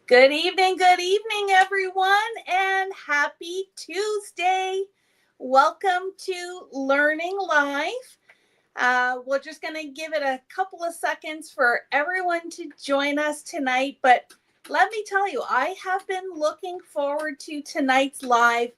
Good evening, everyone, and happy Tuesday. Welcome to Learning Live. We're just going to give it a couple of seconds for everyone to join us tonight. But let me tell you, I have been looking forward to tonight's live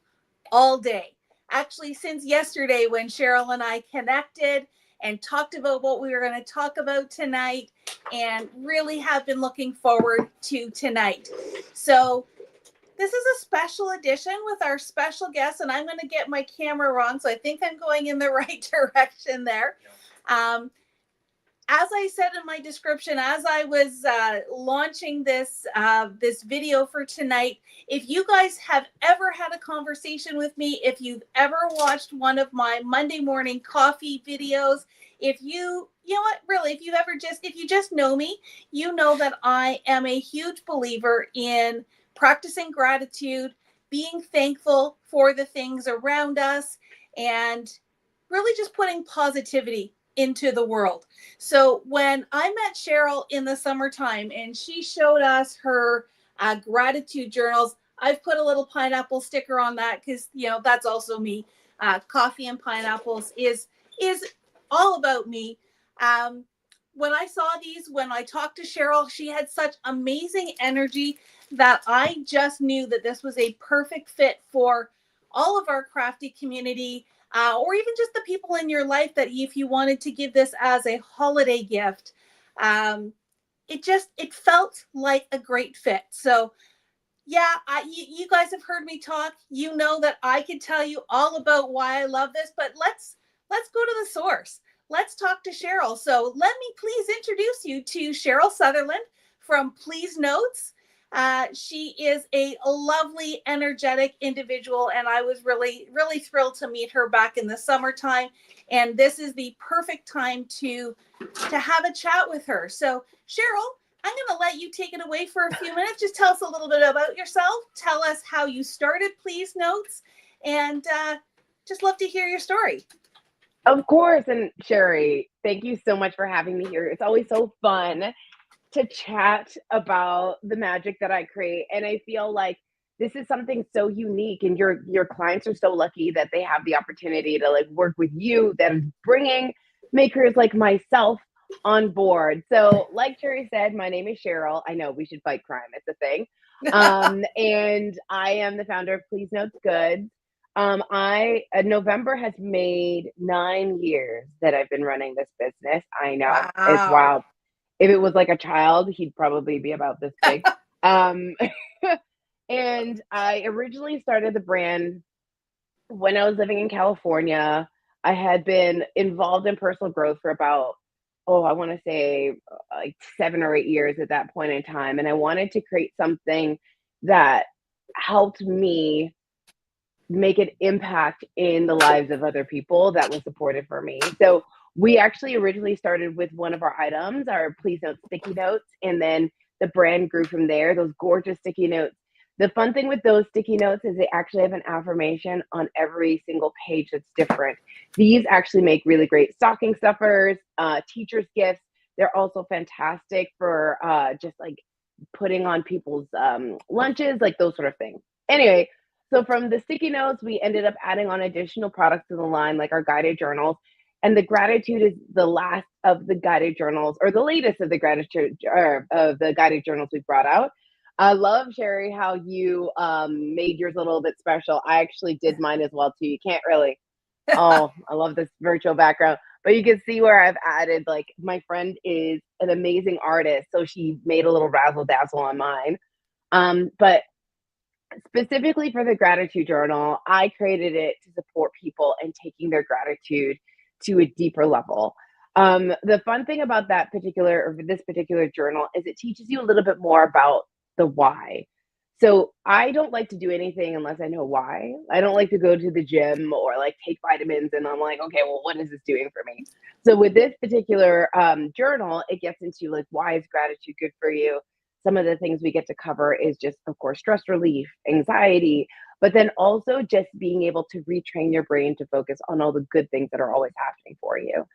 all day. Actually, since yesterday when Cheryl and I connected and talked about what we were going to talk about tonight, and really have been looking forward to tonight. So, this is a special edition with our special guest, and I'm going to get my camera wrong, so I think I'm going in the right direction there. Um, as I said in my description, as I was launching this video for tonight, if you guys have ever had a conversation with me, if you've ever watched one of my Monday morning coffee videos, if you know what, really, if you just know me, you know that I am a huge believer in practicing gratitude, being thankful for the things around us, and really just putting positivity into the world. So when I met Cheryl in the summertime and she showed us her gratitude journals, I've put a little pineapple sticker on that because that's also me. Coffee and pineapples is all about me. Um, when I saw these, when I talked to Cheryl, she had such amazing energy that I just knew that this was a perfect fit for all of our crafty community, or even just the people in your life that if you wanted to give this as a holiday gift, it felt like a great fit. So yeah, you guys have heard me talk. You know that I could tell you all about why I love this, but let's go to the source. Let's talk to Cheryl. So let me please introduce you to Cheryl Sutherland from Please Notes. She is a lovely, energetic individual, and I was really, really thrilled to meet her back in the summertime. And this is the perfect time to have a chat with her. So, Cheryl, I'm going to let you take it away for a few minutes. Just tell us a little bit about yourself. Tell us how you started Please Notes, and just love to hear your story. Of course. And Sherry, thank you so much for having me here. It's always so fun to chat about the magic that I create. And I feel like this is something so unique, and your clients are so lucky that they have the opportunity to like work with you, that is bringing makers like myself on board. So like Sherry said, my name is Cheryl. I know we should fight crime. It's a thing. And I am the founder of Please Notes Goods. November has made 9 years that I've been running this business. I know it's Wow. wild. If it was like a child, he'd probably be about this big. Um, and I originally started the brand when I was living in California. I had been involved in personal growth for about, I want to say like 7 or 8 years at that point in time. And I wanted to create something that helped me make an impact in the lives of other people that was supportive for me. So we actually originally started with one of our items, our Please Note sticky notes, and then the brand grew from there. Those gorgeous sticky notes. The fun thing with those sticky notes is they actually have an affirmation on every single page that's different. These actually make really great stocking stuffers, teachers' gifts. They're also fantastic for just like putting on people's lunches, like those sort of things. Anyway, so from the sticky notes, we ended up adding on additional products to the line, like our guided journals. And the gratitude is the last of the guided journals, or the latest of the gratitude of the guided journals we brought out. I love, Sherry, how you made yours a little bit special. I actually did mine as well too. You can't really. Oh, I love this virtual background. But you can see where I've added, like, my friend is an amazing artist, so she made a little razzle dazzle on mine. But specifically for the gratitude journal, I created it to support people and taking their gratitude to a deeper level. The fun thing about this particular journal is it teaches you a little bit more about the why. So I don't like to do anything unless I know why. I don't like to go to the gym or like take vitamins and I'm like, okay, well, what is this doing for me? So with this particular journal, it gets into like, why is gratitude good for you? Some of the things we get to cover is just, of course, stress relief, anxiety, but then also just being able to retrain your brain to focus on all the good things that are always happening for you.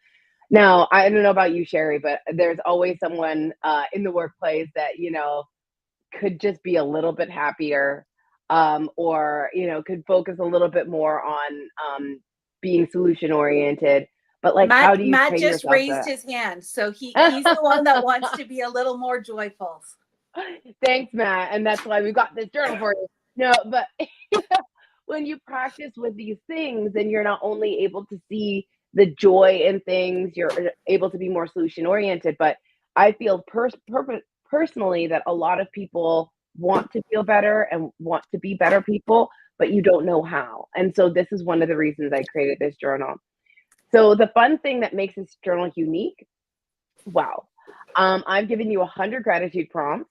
Now, I don't know about you, Sherry, but there's always someone in the workplace that, could just be a little bit happier, or, could focus a little bit more on being solution oriented. But like, how do you Matt train just yourself raised to? his hand, so he's the one that wants to be a little more joyful. Thanks, Matt. And that's why we got this journal for you. No, but when you practice with these things, then you're not only able to see the joy in things, you're able to be more solution oriented. But I feel personally that a lot of people want to feel better and want to be better people, but you don't know how. And so this is one of the reasons I created this journal. So the fun thing that makes this journal unique, wow. I've given you 100 gratitude prompts,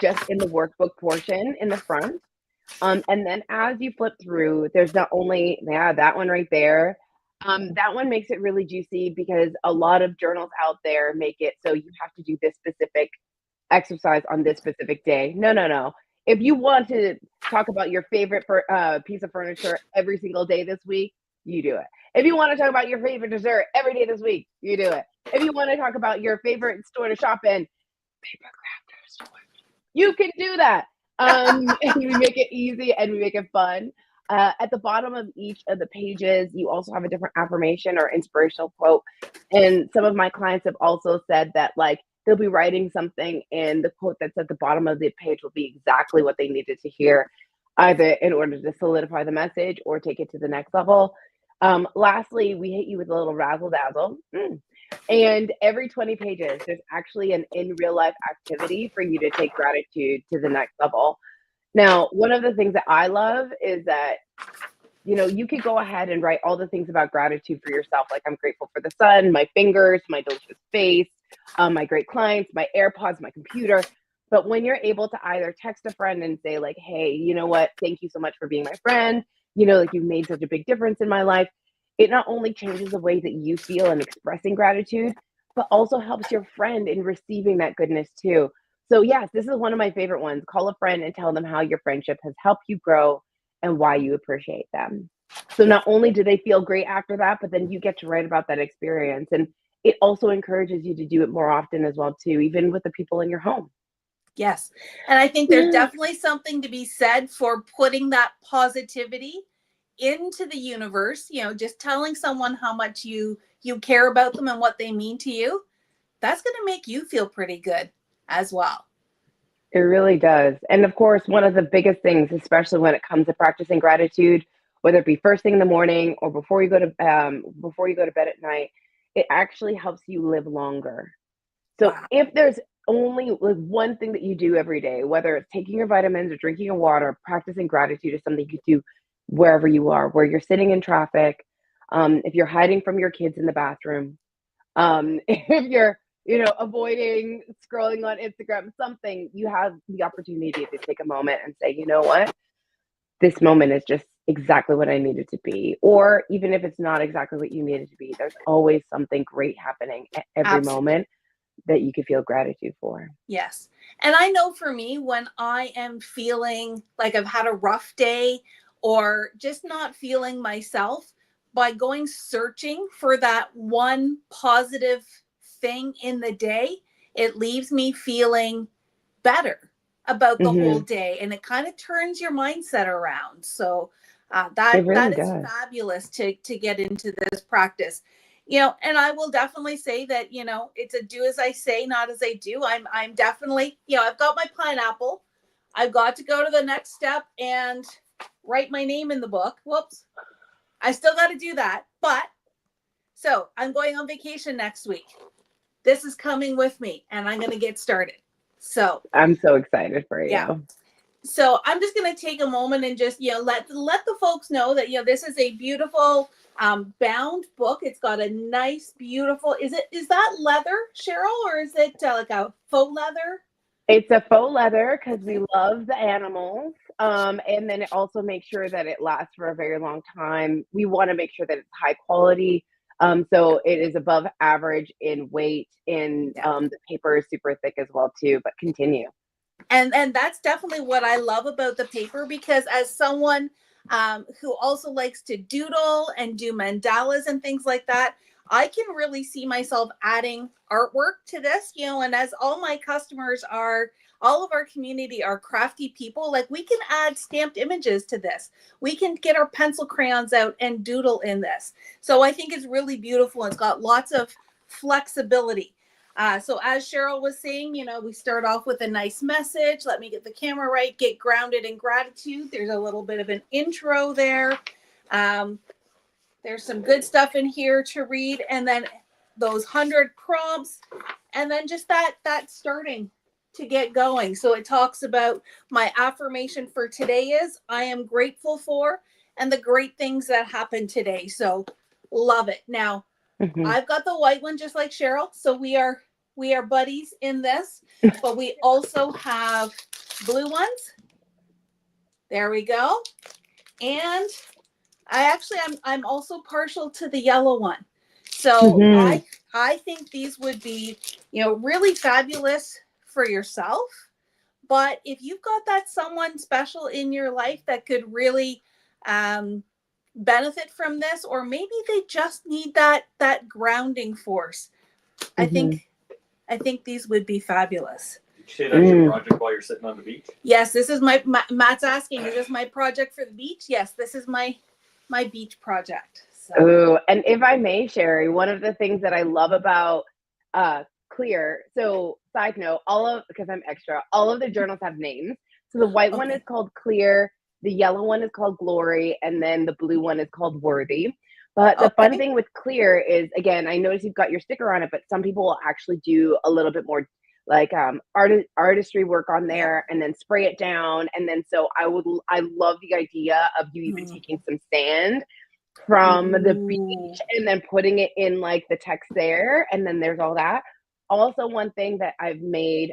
just in the workbook portion in the front. And then as you flip through, there's not only, yeah, that one right there. That one makes it really juicy because a lot of journals out there make it so you have to do this specific exercise on this specific day. No, no, no. If you want to talk about your favorite piece of furniture every single day this week, you do it. If you want to talk about your favorite dessert every day this week, you do it. If you want to talk about your favorite store to shop in, paper craft store, you can do that. And we make it easy and we make it fun. At the bottom of each of the pages, you also have a different affirmation or inspirational quote. And some of my clients have also said that, like, they'll be writing something and the quote that's at the bottom of the page will be exactly what they needed to hear, either in order to solidify the message or take it to the next level. Lastly, we hit you with a little razzle dazzle. And every 20 pages, there's actually an in real life activity for you to take gratitude to the next level. Now, one of the things that I love is that, you could go ahead and write all the things about gratitude for yourself. Like, I'm grateful for the sun, my fingers, my delicious face, my great clients, my AirPods, my computer. But when you're able to either text a friend and say, like, hey, you know what? Thank you so much for being my friend. Like, you've made such a big difference in my life. It not only changes the way that you feel in expressing gratitude, but also helps your friend in receiving that goodness too. So, yes, this is one of my favorite ones. Call a friend and tell them how your friendship has helped you grow and why you appreciate them. So, not only do they feel great after that, but then you get to write about that experience. And it also encourages you to do it more often as well, too, even with the people in your home. Yes. And I think there's definitely something to be said for putting that positivity into the universe, just telling someone how much you care about them and what they mean to you. That's going to make you feel pretty good as well. It really does. And of course, one of the biggest things, especially when it comes to practicing gratitude, whether it be first thing in the morning or before you go to bed at night, it actually helps you live longer. So Wow. if there's only like one thing that you do every day, whether it's taking your vitamins or drinking your water, practicing gratitude is something you do wherever you are, where you're sitting in traffic, if you're hiding from your kids in the bathroom, if you're, avoiding scrolling on Instagram, something, you have the opportunity to take a moment and say, you know what, this moment is just exactly what I needed to be. Or even if it's not exactly what you needed to be, there's always something great happening at every moment that you can feel gratitude for. Yes. And I know for me, when I am feeling like I've had a rough day or just not feeling myself, by going searching for that one positive thing in the day, it leaves me feeling better about the whole day, and it kind of turns your mindset around. So It that really is does. fabulous to get into this practice. And I will definitely say that, it's a do as I say, not as I do. I'm definitely, I've got my pineapple. I've got to go to the next step and write my name in the book. Whoops. I still got to do that. But so I'm going on vacation next week. This is coming with me and I'm going to get started. So I'm so excited for you. Yeah. So I'm just going to take a moment and just, let the folks know that, this is a beautiful bound book. It's got a nice, beautiful, is that leather, Cheryl, or is it like a faux leather? It's a faux leather because we love the animals. And then it also makes sure that it lasts for a very long time. We want to make sure that it's high quality. So it is above average in weight, and the paper is super thick as well too, but continue. And that's definitely what I love about the paper, because as someone who also likes to doodle and do mandalas and things like that, I can really see myself adding artwork to this, and as all my customers are all of our community are crafty people. Like, we can add stamped images to this. We can get our pencil crayons out and doodle in this. So I think it's really beautiful. It's got lots of flexibility. So as Cheryl was saying, we start off with a nice message. Let me get the camera right. Get grounded in gratitude. There's a little bit of an intro there. There's some good stuff in here to read, and then those 100 prompts, and then just that starting to get going. So it talks about my affirmation for today is I am grateful for, and the great things that happened today. So love it. Now, I've got the white one just like Cheryl, so we are buddies in this, but we also have blue ones. There we go. And I'm also partial to the yellow one. So I think these would be, really fabulous for yourself. But if you've got that someone special in your life that could really benefit from this, or maybe they just need that grounding force, I think these would be fabulous. Did you say that's your project while you're sitting on the beach? Yes, this is Matt's asking, is this my project for the beach? Yes, this is my beach project. So. Oh, and if I may, Sherry, one of the things that I love about Clear, so side note, because I'm extra, all of the journals have names. So the white one is called Clear, the yellow one is called Glory, and then the blue one is called Worthy. But the fun thing with Clear is, again, I noticed you've got your sticker on it, but some people will actually do a little bit more like artistry work on there and then spray it down. And then so I love the idea of you even taking some sand from the beach and then putting it in like the text there. And then there's all that. Also, one thing that I've made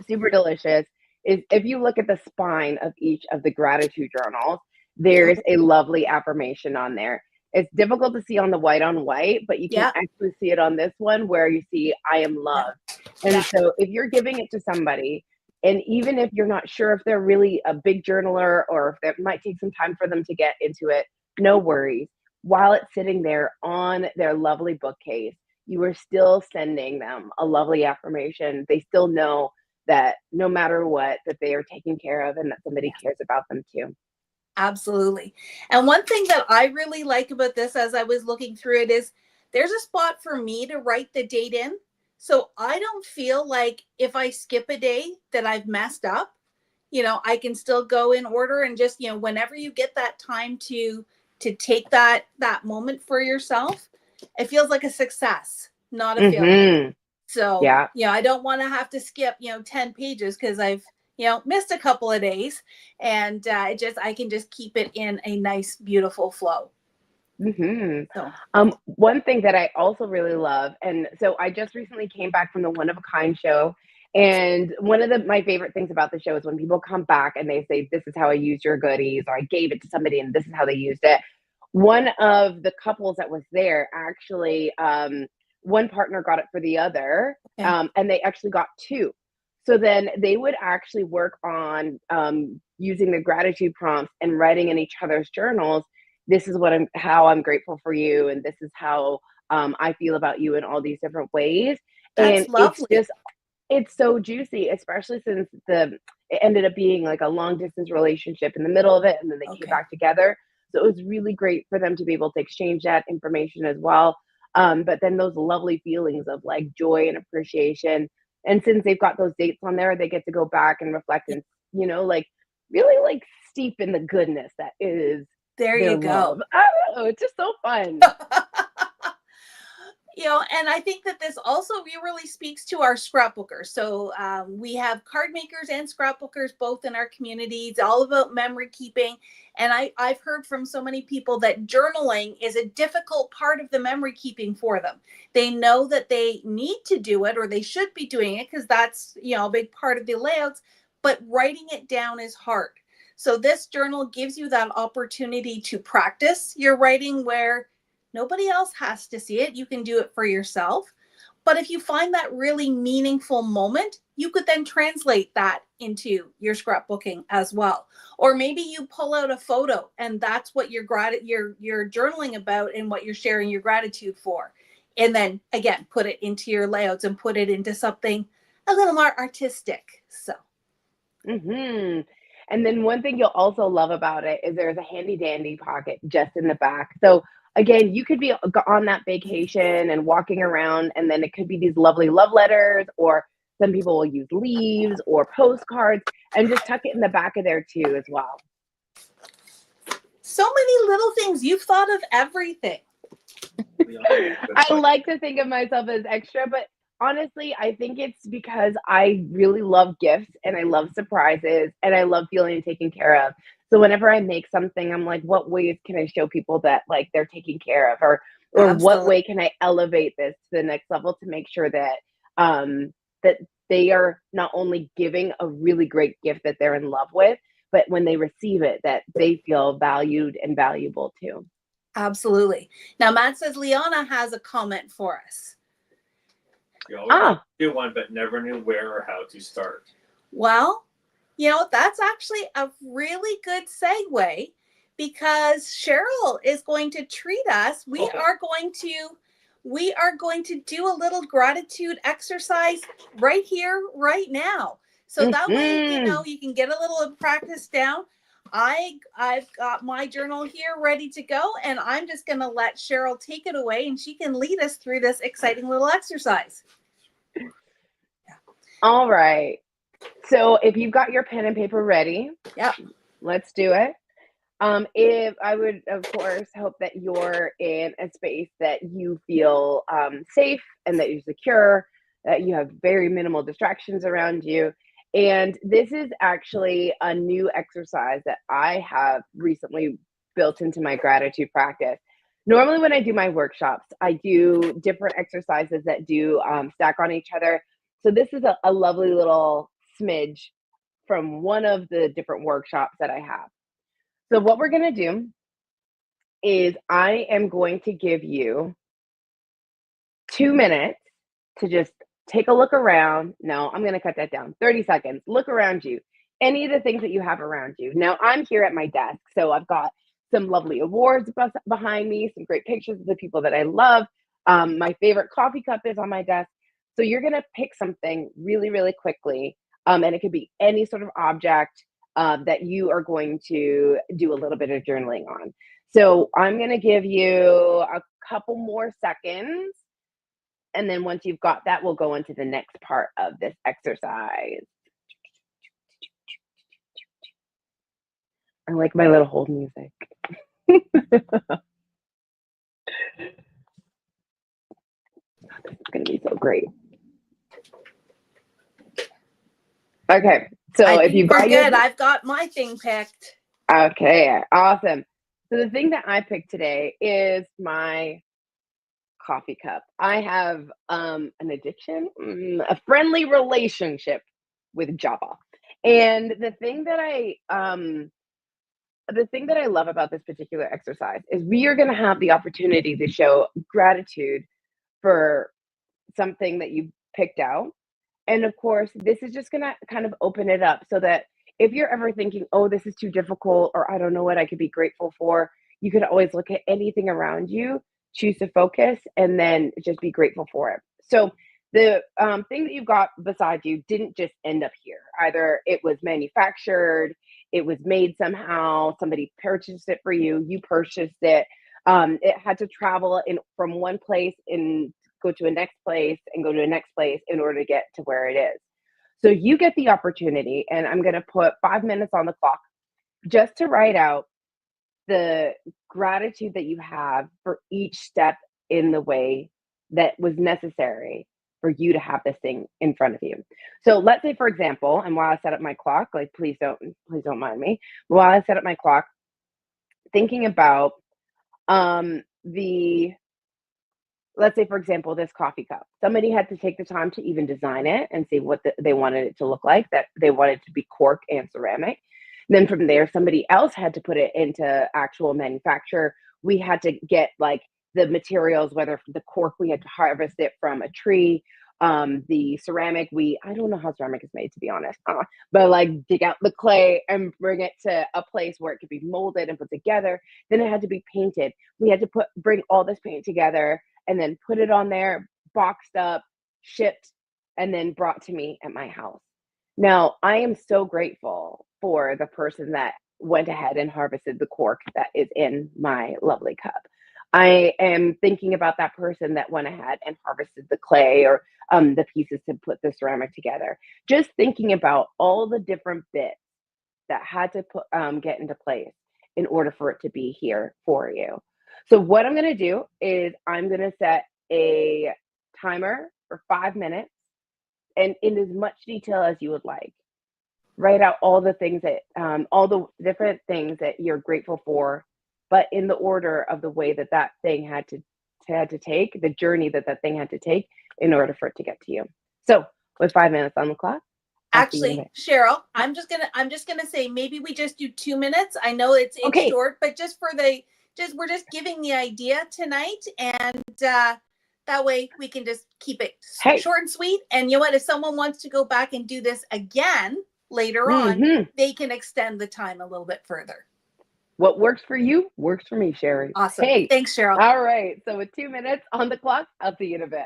super delicious is if you look at the spine of each of the gratitude journals, there's a lovely affirmation on there. It's difficult to see on the white on white, but you can actually see it on this one where you see I am loved. And so if you're giving it to somebody, and even if you're not sure if they're really a big journaler or if it might take some time for them to get into it, no worries. While it's sitting there on their lovely bookcase, you are still sending them a lovely affirmation. They still know that no matter what, that they are taken care of and that somebody cares about them too. Absolutely. And one thing that I really like about this as I was looking through it is there's a spot for me to write the date in. So I don't feel like if I skip a day that I've messed up. I can still go in order and just, whenever you get that time to take that moment for yourself, it feels like a success, not a failure. So, I don't want to have to skip, 10 pages because I've, missed a couple of days, and I can just keep it in a nice, beautiful flow. So. One thing that I also really love, and so I just recently came back from the One of a Kind show, and one of my favorite things about the show is when people come back and they say, this is how I used your goodies, or I gave it to somebody and this is how they used it. One of the couples that was there actually, one partner got it for the other, and they actually got two. So then they would actually work on using the gratitude prompts and writing in each other's journals. This is how I'm grateful for you, and this is how I feel about you in all these different ways. That's lovely. It's so juicy, especially since it ended up being like a long distance relationship in the middle of it, and then they came back together. So it was really great for them to be able to exchange that information as well. But then those lovely feelings of like joy and appreciation. And since they've got those dates on there, they get to go back and reflect and, like really like steep in the goodness that is there you go. Love. I don't know. It's just so fun. And I think that this also really speaks to our scrapbookers. So we have card makers and scrapbookers both in our community. It's all about memory keeping. And I've heard from so many people that journaling is a difficult part of the memory keeping for them. They know that they need to do it, or they should be doing it because that's, a big part of the layouts, but writing it down is hard. So this journal gives you that opportunity to practice your writing where nobody else has to see it. You can do it for yourself. But if you find that really meaningful moment, you could then translate that into your scrapbooking as well. Or maybe you pull out a photo and that's what you're journaling about and what you're sharing your gratitude for. And then again, put it into your layouts and put it into something a little more artistic. So Mm-hmm. And then one thing you'll also love about it is there's a handy dandy pocket just in the back. So again, you could be on that vacation and walking around, and then it could be these lovely love letters, or some people will use leaves or postcards, and just tuck it in the back of there too as well. so many little things. You've thought of everything. I like to think of myself as extra, but honestly, I think it's because I really love gifts and I love surprises and I love feeling taken care of. So whenever I make something, I'm like, what ways can I show people that like they're taken care of, or what Absolutely. way can I elevate this to the next level to make sure that that they are not only giving a really great gift that they're in love with, but when they receive it, that they feel valued and valuable too. Absolutely. Now, Matt says Liana has a comment for us. You always wanted to do one, but never knew where or how to start. Well, that's actually a really good segue, because Cheryl is going to treat us. We are going to do a little gratitude exercise right here, right now. So that way, you can get a little practice down. I've got my journal here ready to go, and I'm just going to let Cheryl take it away, and she can lead us through this exciting little exercise. All right. So if you've got your pen and paper ready, let's do it. If I would, of course, hope that you're in a space that you feel safe and that you're secure, that you have very minimal distractions around you. And this is actually a new exercise that I have recently built into my gratitude practice. Normally, when I do my workshops, I do different exercises that do stack on each other. So this is a lovely little smidge from one of the different workshops that I have. So what we're going to do is I am going to give you 2 minutes to just take a look around. No, I'm going to cut that down. 30 seconds. Look around you. Any of the things that you have around you. Now, I'm here at my desk, so I've got some lovely awards behind me, some great pictures of the people that I love. My favorite coffee cup is on my desk. So you're going to pick something really, really quickly, and it could be any sort of object that you are going to do a little bit of journaling on. So I'm going to give you a couple more seconds. And then once you've got that, we'll go into the next part of this exercise. I like my little hold music. It's going to be so great. Okay, so if you've got good, I've got my thing picked. Okay, awesome. So the thing that I picked today is my coffee cup. I have an addiction, a friendly relationship with Java. And the thing that I love about this particular exercise is we are going to have the opportunity to show gratitude for something that you picked out. And of course, this is just going to kind of open it up so that if you're ever thinking, oh, this is too difficult, or I don't know what I could be grateful for, you could always look at anything around you, choose to focus, and then just be grateful for it. So the thing that you've got beside you didn't just end up here. Either it was manufactured, it was made somehow, somebody purchased it for you, you purchased it. It had to travel from one place and go to a next place and go to a next place in order to get to where it is. So you get the opportunity, and I'm going to put 5 minutes on the clock just to write out the gratitude that you have for each step in the way that was necessary for you to have this thing in front of you. So let's say, for example, and while I set up my clock, like please don't mind me, while I set up my clock, thinking about let's say, for example, this coffee cup. Somebody had to take the time to even design it and see what they wanted it to look like, that they wanted it to be cork and ceramic. Then from there, somebody else had to put it into actual manufacture. We had to get like the materials, whether the cork, we had to harvest it from a tree. The ceramic, I don't know how ceramic is made, to be honest, but like dig out the clay and bring it to a place where it could be molded and put together. Then it had to be painted. We had to bring all this paint together and then put it on there, boxed up, shipped, and then brought to me at my house. Now, I am so grateful for the person that went ahead and harvested the cork that is in my lovely cup. I am thinking about that person that went ahead and harvested the clay or the pieces to put the ceramic together. Just thinking about all the different bits that had to get into place in order for it to be here for you. So what I'm going to do is I'm going to set a timer for 5 minutes, and in as much detail as you would like. Write out all the things that, all the different things that you're grateful for, but in the order of the way that that thing had to take, the journey that that thing had to take in order for it to get to you. So with 5 minutes on the clock. Actually, Cheryl, I'm just gonna say maybe we just do 2 minutes. I know it's Okay. short, but just for we're just giving the idea tonight, and that way we can just keep it short and sweet. And you know what? If someone wants to go back and do this again later on, they can extend the time a little bit further. What works for you works for me, Sherry. Awesome. Hey, thanks, Cheryl. All right. So with 2 minutes on the clock, I'll see you in a bit.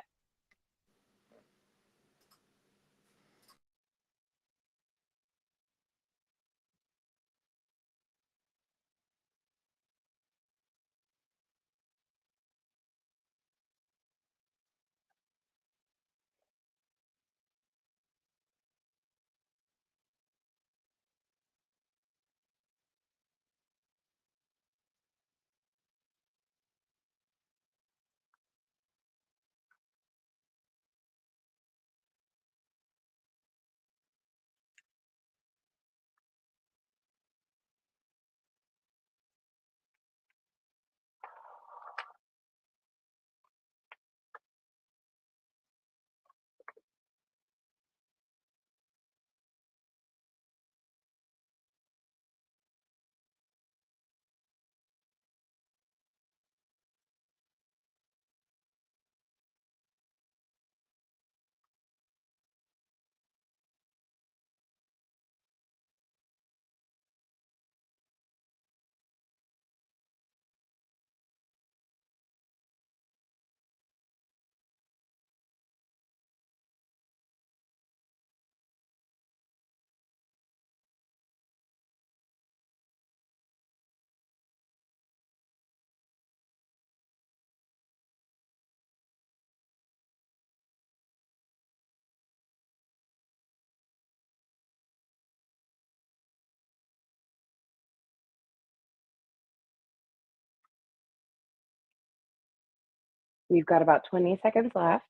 We've got about 20 seconds left.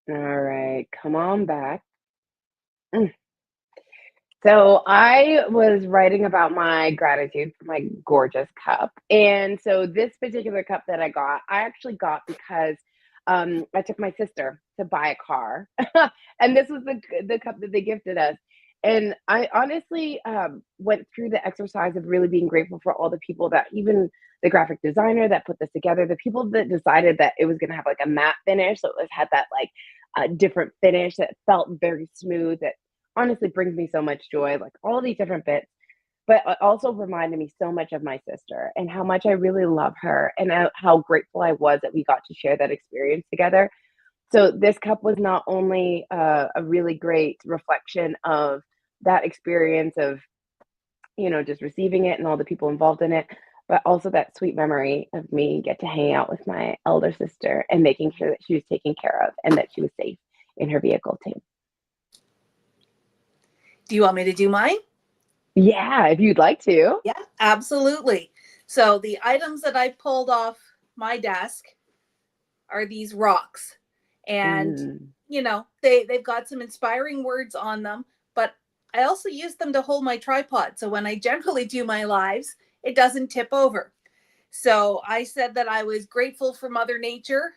All right, come on back. So I was writing about my gratitude for my gorgeous cup. And so this particular cup that I actually got because I took my sister to buy a car. And this was the cup that they gifted us. And I honestly went through the exercise of really being grateful for all the people that, even the graphic designer that put this together, the people that decided that it was going to have like a matte finish. So it had that like different finish that felt very smooth, that honestly brings me so much joy, like all these different bits. But it also reminded me so much of my sister and how much I really love her, and how grateful I was that we got to share that experience together. So this cup was not only a really great reflection of that experience of, just receiving it and all the people involved in it, but also that sweet memory of me get to hang out with my elder sister and making sure that she was taken care of and that she was safe in her vehicle too. Do you want me to do mine? Yeah, if you'd like to. Yeah, absolutely. So the items that I pulled off my desk are these rocks. And, they've got some inspiring words on them, but I also use them to hold my tripod. So when I generally do my lives, it doesn't tip over. So I said that I was grateful for Mother Nature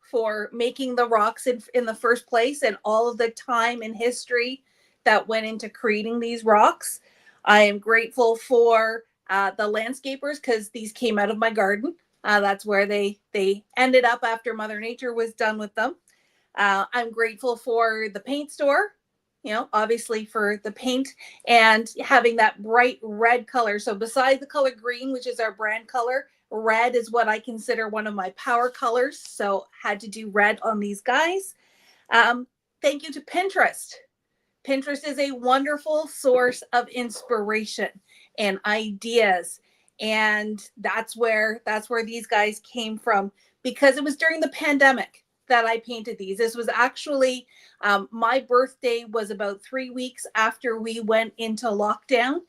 for making the rocks in the first place, and all of the time and history that went into creating these rocks. I am grateful for the landscapers, because these came out of my garden. That's where they ended up after Mother Nature was done with them. I'm grateful for the paint store, obviously for the paint and having that bright red color. So besides the color green, which is our brand color, red is what I consider one of my power colors. So had to do red on these guys. Um, Thank you to Pinterest. Pinterest is a wonderful source of inspiration and ideas. And that's where these guys came from, because it was during the pandemic that I painted these. This was actually my birthday was about 3 weeks after we went into lockdown.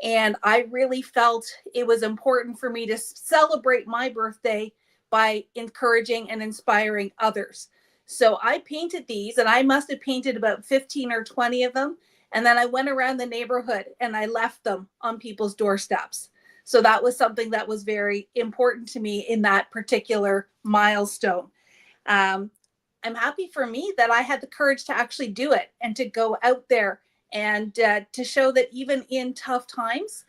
And I really felt it was important for me to celebrate my birthday by encouraging and inspiring others. So I painted these, and I must have painted about 15 or 20 of them. And then I went around the neighborhood and I left them on people's doorsteps. So that was something that was very important to me in that particular milestone. Um, I'm happy for me that I had the courage to actually do it and to go out there and to show that even in tough times,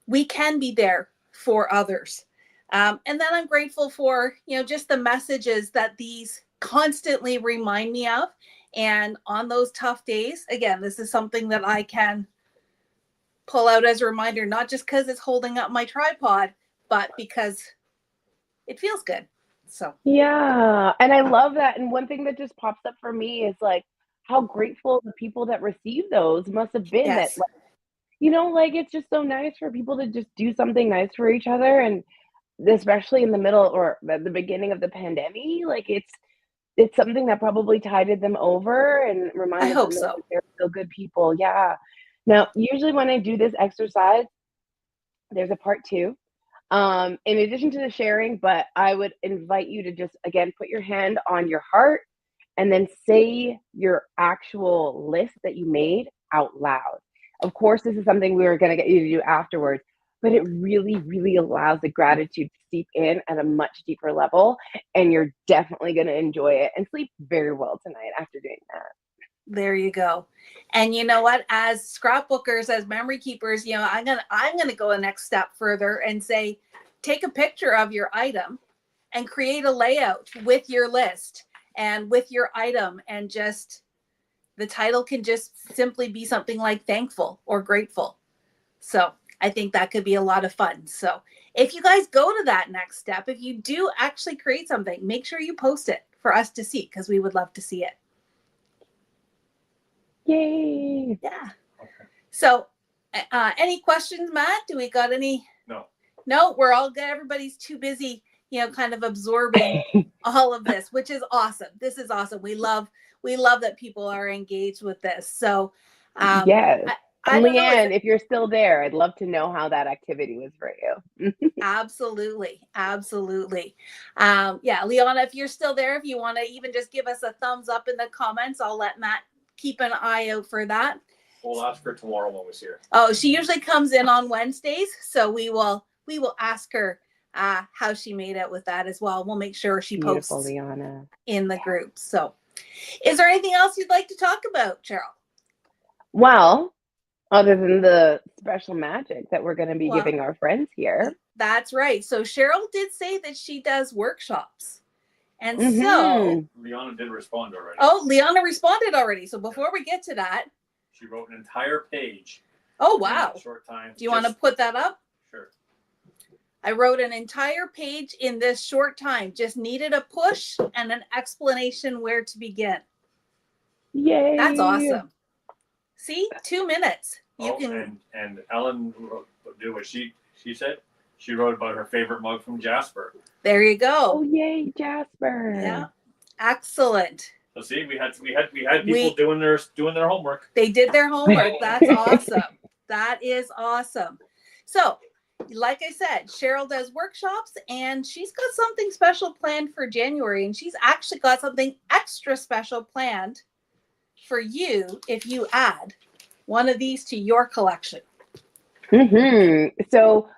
we can be there for others. And then I'm grateful for, just the messages that these constantly remind me of. And on those tough days, again, this is something that I can pull out as a reminder, not just because it's holding up my tripod, but because it feels good. So, Yeah. And I love that. And one thing that just pops up for me is like how grateful the people that receive those must have been that, yes, like it's just so nice for people to just do something nice for each other. And especially in the middle or at the beginning of the pandemic, like it's something that probably tided them over and I reminded hope them that so. they're still good people. Yeah. Now, usually when I do this exercise, there's a part two. In addition to the sharing, but I would invite you to just again put your hand on your heart and then say your actual list that you made out loud. Of course, this is something we were going to get you to do afterwards, but it really, really allows the gratitude to seep in at a much deeper level. And you're definitely going to enjoy it and sleep very well tonight after doing that. There you go. And you know what? As scrapbookers, as memory keepers, I'm gonna go a next step further and say, take a picture of your item and create a layout with your list and with your item, and just the title can just simply be something like thankful or grateful. So I think that could be a lot of fun. So if you guys go to that next step, if you do actually create something, make sure you post it for us to see, because we would love to see it. Yay! Yeah. Okay. So, any questions, Matt? Do we got any? No. No, we're all good. Everybody's too busy, kind of absorbing all of this, which is awesome. This is awesome. We love that people are engaged with this. So, Yes. I And don't know. Leanne, if you're still there, I'd love to know how that activity was for you. Absolutely. Absolutely. Yeah, Liana, if you're still there, if you want to even just give us a thumbs up in the comments, I'll let Matt keep an eye out for that. We'll ask her tomorrow when we're here. Oh, she usually comes in on Wednesdays, so we will ask her how she made out with that as well. We'll make sure she Beautiful, posts Liana. in the group. So, is there anything else you'd like to talk about, Cheryl? Well, other than the special magic that we're going to be giving our friends here. That's right. So Cheryl did say that she does workshops. And so Liana did respond already. Oh, Liana responded already. So before we get to that, she wrote an entire page. Oh, wow. In a short time. Do you want to put that up? Sure. I wrote an entire page in this short time. Just needed a push and an explanation where to begin. Yay. That's awesome. See, 2 minutes. You can. And Ellen do what she said. She wrote about her favorite mug from Jasper. There you go. Oh, yay, Jasper. Yeah. Excellent. So see, we had people doing their homework. They did their homework. That's awesome. That is awesome. So, like I said, Cheryl does workshops, and she's got something special planned for January, and she's actually got something extra special planned for you if you add one of these to your collection. So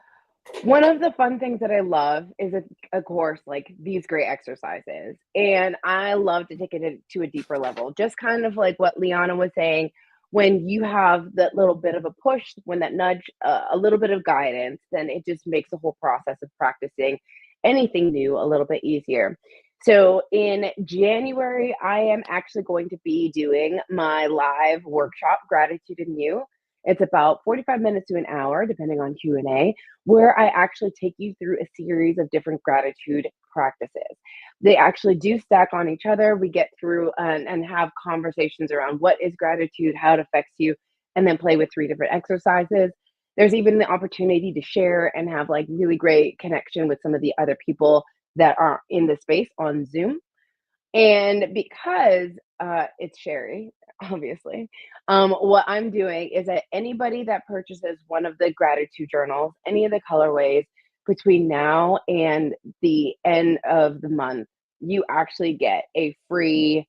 one of the fun things that I love is, of course, like these great exercises. And I love to take it to a deeper level, just kind of like what Liana was saying. When you have that little bit of a push, when that nudge, a little bit of guidance, then it just makes the whole process of practicing anything new a little bit easier. So in January, I am actually going to be doing my live workshop, Gratitude in You. It's about 45 minutes to an hour, depending on Q&A, where I actually take you through a series of different gratitude practices. They actually do stack on each other. We get through and have conversations around what is gratitude, how it affects you, and then play with 3 different exercises. There's even the opportunity to share and have like really great connection with some of the other people that are in the space on Zoom. And because it's Sherry, obviously, what I'm doing is that anybody that purchases one of the gratitude journals, any of the colorways between now and the end of the month, you actually get a free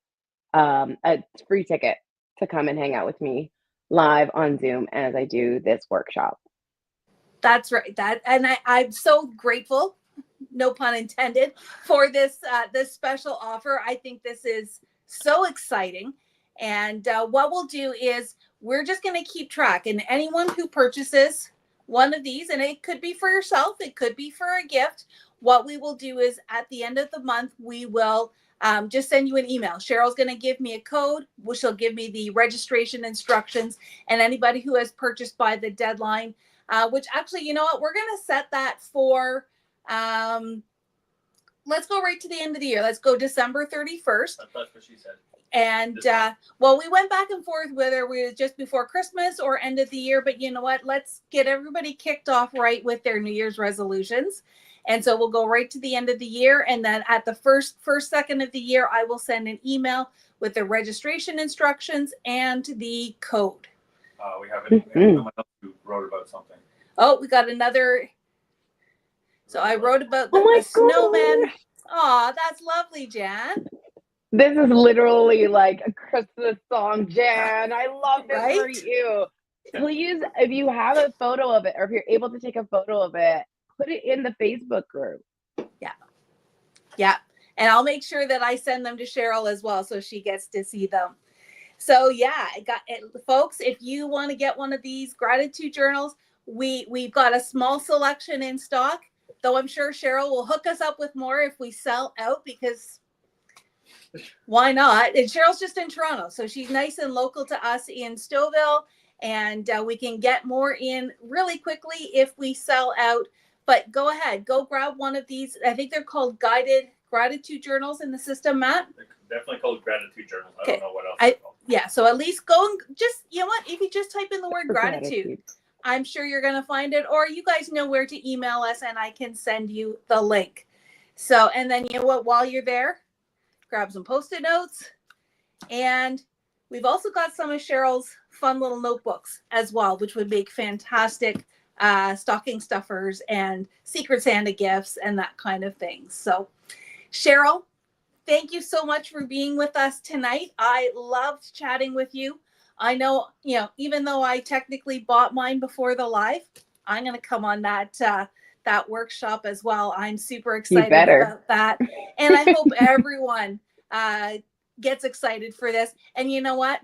ticket to come and hang out with me live on Zoom as I do this workshop. That's right. I'm so grateful, no pun intended, for this special offer. I think this is so exciting. And what we'll do is we're just going to keep track. And anyone who purchases one of these, and it could be for yourself, it could be for a gift, what we will do is at the end of the month, we will just send you an email. Cheryl's going to give me a code, which will give me the registration instructions. And anybody who has purchased by the deadline, which actually, you know what, we're going to set that for, let's go right to the end of the year. Let's go December 31st. That's what she said. And well, we went back and forth whether we was just before Christmas or end of the year, but you know what? Let's get everybody kicked off right with their New Year's resolutions. And so we'll go right to the end of the year. And then at the first second of the year, I will send an email with the registration instructions and the code. We have someone else who wrote about something. Oh, we got another. So I wrote about the snowman. Oh, that's lovely, Jan. This is literally like a Christmas song, Jan. I love this Right? for you. Please, if you have a photo of it, or if you're able to take a photo of it, put it in the Facebook group. Yeah. And I'll make sure that I send them to Cheryl as well, so she gets to see them. So yeah, folks, if you want to get one of these gratitude journals, we've got a small selection in stock, though I'm sure Cheryl will hook us up with more if we sell out, because why not? And Cheryl's just in Toronto, so she's nice and local to us in Stouffville, and we can get more in really quickly if we sell out. But go ahead, go grab one of these. I think they're called guided gratitude journals in the system, Matt. They're definitely called gratitude journals. I don't know what else they're called. Yeah, so at least go and just, you know what, if you just type in the word gratitude, I'm sure you're going to find it, or you guys know where to email us and I can send you the link. So, and then you know what, while you're there, grab some Post-it notes, and we've also got some of Cheryl's fun little notebooks as well, which would make fantastic stocking stuffers and Secret Santa gifts and that kind of thing. So Cheryl, thank you so much for being with us tonight. I loved chatting with you. I know, you know, even though I technically bought mine before the live, I'm going to come on that workshop as well. I'm super excited about that. And I hope everyone gets excited for this. And you know what?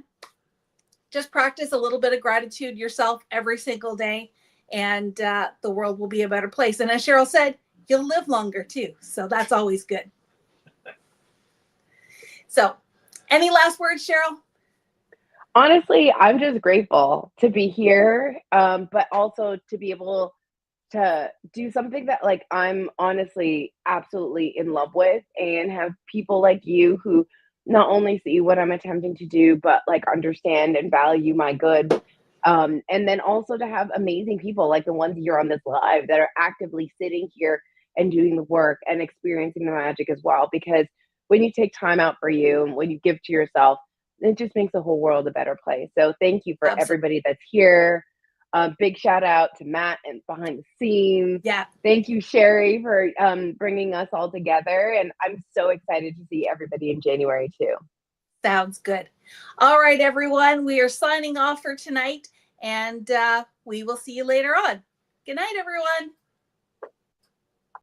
Just practice a little bit of gratitude yourself every single day, and the world will be a better place. And as Cheryl said, you'll live longer too. So that's always good. So any last words, Cheryl? Honestly, I'm just grateful to be here, but also to be able to do something that like I'm honestly absolutely in love with, and have people like you who not only see what I'm attempting to do, but like understand and value my goods. And then also to have amazing people like the ones you're on this live that are actively sitting here and doing the work and experiencing the magic as well. Because when you take time out for you and when you give to yourself, it just makes the whole world a better place. So thank you for everybody that's here. Big shout out to Matt and behind the scenes. Yeah. Thank you, Sherry, for bringing us all together. And I'm so excited to see everybody in January too. Sounds good. All right, everyone. We are signing off for tonight, and we will see you later on. Good night, everyone.